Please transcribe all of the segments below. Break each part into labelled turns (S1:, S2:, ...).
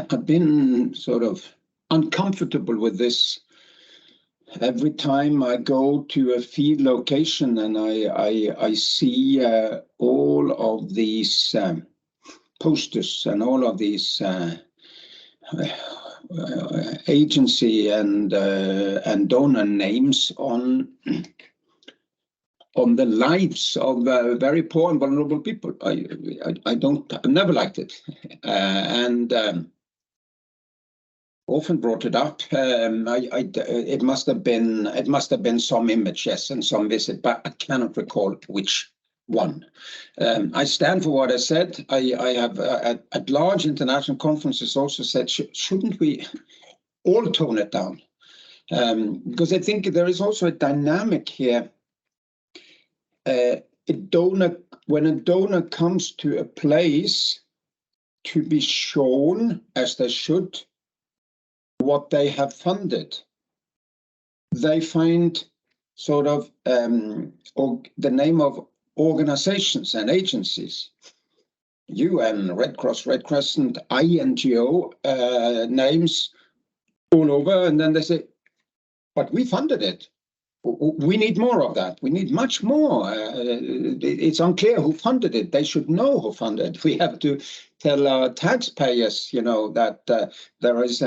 S1: I've been sort of uncomfortable with this every time I go to a field location and I see all of these posters and all of these agency and donor names on the lives of very poor and vulnerable people. I've never liked it, and often brought it up. It must have been some image, yes, and some visit, but I cannot recall which one. I stand for what I said. I have at large international conferences also said, shouldn't we all tone it down? Because I think there is also a dynamic here. When a donor comes to a place to be shown, as they should, what they have funded, they find sort of the name of organizations and agencies, UN, Red Cross, Red Crescent, INGO names all over, and then they say, but we funded it. We need more of that. We need much more. It's unclear who funded it. They should know who funded it. We have to tell our taxpayers, that there is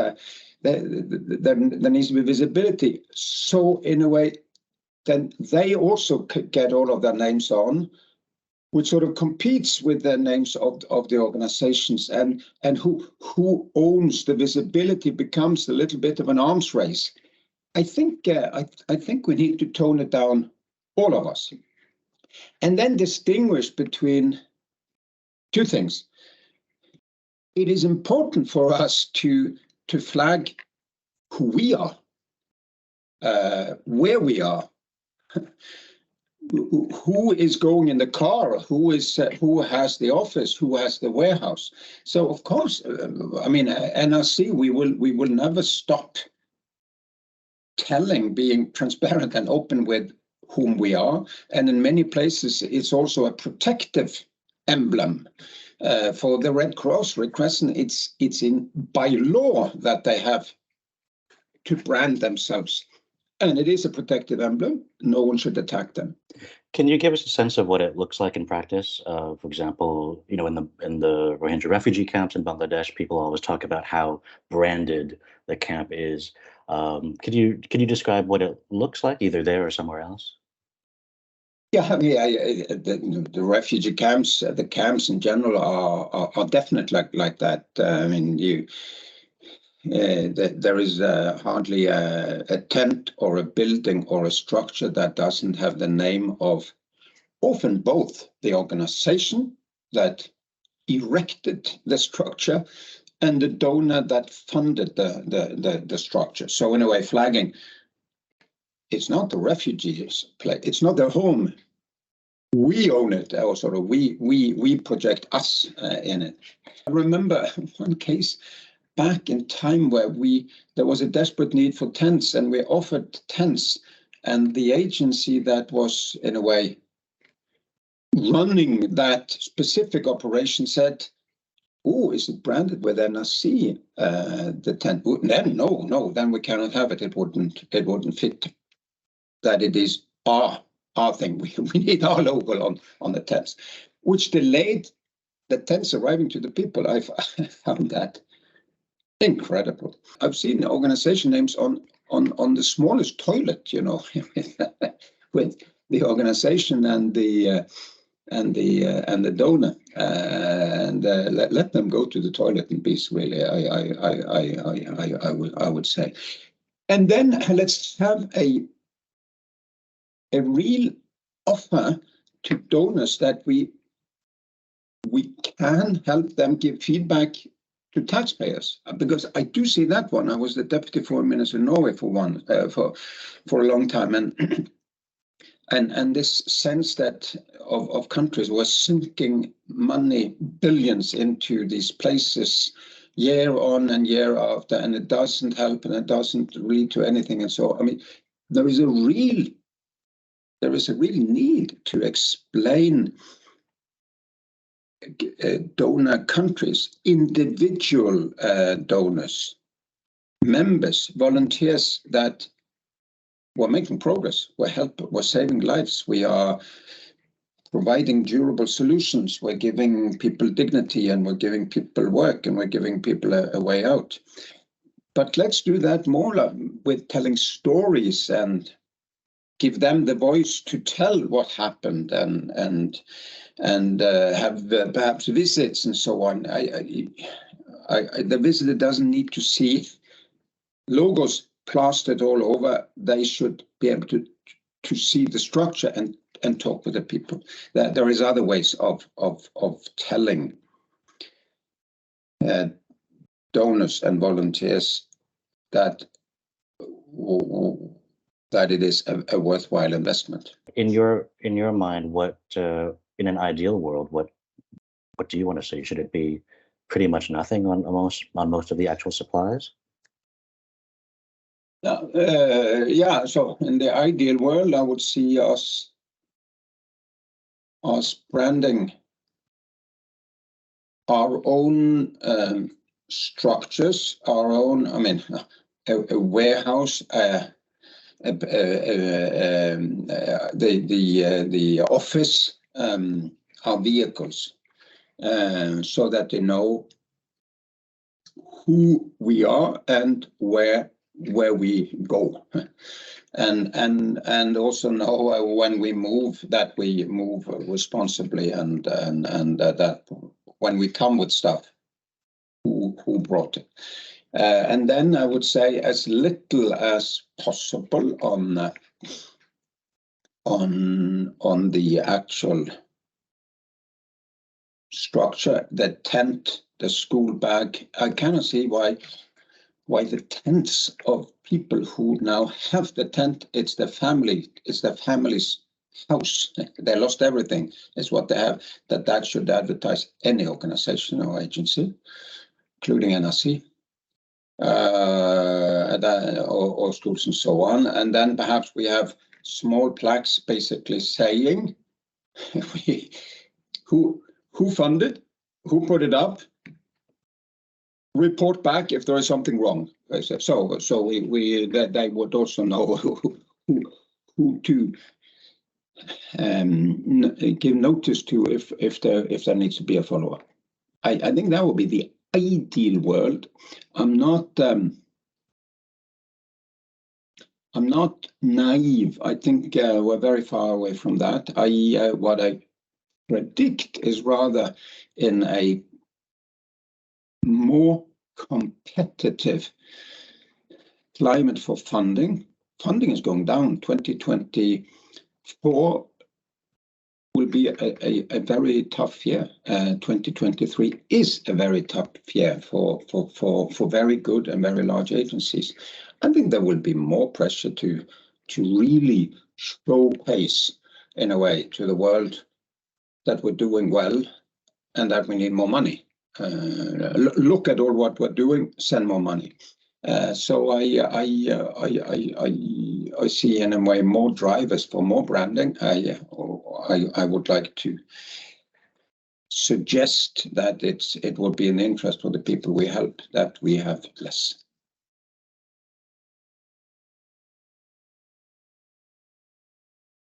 S1: there needs to be visibility. So in a way, then they also could get all of their names on, which sort of competes with the names of the organizations, and who owns the visibility becomes a little bit of an arms race. I think we need to tone it down, all of us, and then distinguish between two things. It is important for us to flag who we are, where we are, who is going in the car, who has the office, who has the warehouse. So of course, NRC, we will never stop being transparent and open with whom we are, and in many places it's also a protective emblem. For the Red Cross, Red Crescent, it's in by law that they have to brand themselves, and it is a protective emblem. No one should attack them.
S2: Can you give us a sense of what it looks like in practice? For example, in the Rohingya refugee camps in Bangladesh, people always talk about how branded the camp is. Can you describe what it looks like, either there or somewhere else?
S1: Yeah, the refugee camps, the camps in general are definitely like that. There is hardly a tent or a building or a structure that doesn't have the name of often both the organization that erected the structure and the donor that funded the structure. So in a way, flagging, it's not the refugees' place, it's not their home. We own it, or sort of we project us in it. I remember one case back in time where there was a desperate need for tents, and we offered tents, and the agency that was in a way running that specific operation said, "Oh, is it branded with NRC, the tent?" Then no, then we cannot have it. It wouldn't fit. That it is our thing. We need our logo on the tents, which delayed the tents arriving to the people. I found that incredible. I've seen organization names on the smallest toilet, with the organization and the donor, and let them go to the toilet in peace. Really, I would say. And then let's have a real offer to donors that we can help them give feedback to taxpayers, because I do see that one. I was the deputy foreign minister in Norway for a long time, and this sense that of countries were sinking money, billions, into these places year on and year after, and it doesn't help and it doesn't lead to anything. And so, there is a real need to explain donor countries, individual donors, members, volunteers that were making progress, we're saving lives, we are providing durable solutions, we're giving people dignity, and we're giving people work, and we're giving people a way out. But let's do that more with telling stories and give them the voice to tell what happened, and have perhaps visits and so on. The visitor doesn't need to see logos plastered all over. They should be able to see the structure and talk with the people. There is other ways of telling donors and volunteers that it is a worthwhile investment.
S2: In your mind, what in an ideal world, what do you want to see? Should it be pretty much nothing on most of the actual supplies?
S1: Yeah. So in the ideal world, I would see us branding our own structures, our own. I mean, a warehouse. The office, our vehicles, so that they know who we are and where we go, and also know when we move that we move responsibly, and that when we come with stuff, who brought it. And then I would say as little as possible on the actual structure, the tent, the school bag. I cannot see why the tents of people who now have the tent, it's the family's house. They lost everything, is what they have. That should advertise any organization or agency, including NRC. Or schools and so on, and then perhaps we have small plaques basically saying who funded, who put it up, report back if there is something wrong. So they would also know who to give notice to if there needs to be a follow-up. I think that would be the ideal world. I'm not naive. I think we're very far away from that. What I predict is rather in a more competitive climate for funding. Funding is going down. 2024 will be a very tough year. 2023 is a very tough year for very good and very large agencies. I think there will be more pressure to really showcase in a way to the world that we're doing well and that we need more money. Look at all what we're doing, send more money. So I see in a way more drivers for more branding. I would like to suggest that it would be an interest for the people we help that we have less.